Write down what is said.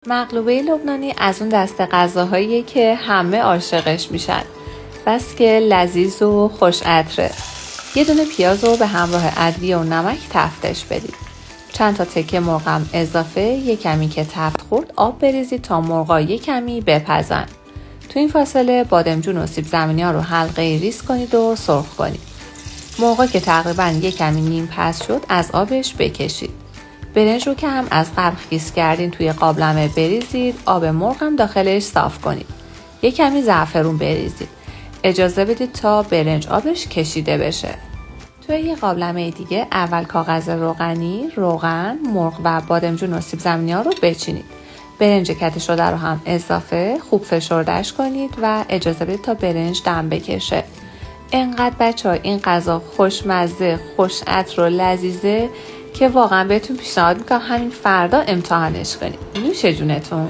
مقلوبه لبنانی از اون دست غذاهاییه که همه عاشقش میشن. بس که لذیذ و خوش عطره. یه دونه پیاز رو به همراه ادویه و نمک تفتش بدید. چند تا تکه مرغم اضافه، یه کمی که تفت خورد آب بریزید تا مرغا یه کمی بپزن. تو این فاصله بادمجون و سیب زمینی ها رو حلقه ریز کنید و سرخ کنید. مرغا که تقریبا یه کمی نیم پز شد از آبش بکشید. برنج رو که هم از قبل خیس کردین توی قابلمه بریزید، آب مرغ هم داخلش صاف کنید. یه کمی زعفرون بریزید. اجازه بدید تا برنج آبش کشیده بشه. توی یه قابلمه دیگه اول کاغذ روغنی، روغن، مرغ و بادمجون و سیب زمینی ها رو بچینید. برنج کته شده رو هم اضافه، خوب فشردش کنید و اجازه بدید تا برنج دم بکشه. انقدر بچه‌ها این غذا خوشمزه، خوش عطر و لذیذه که واقعا بهتون پیشنهاد میکنم همین فردا امتحانش کنید. نوش جونتون.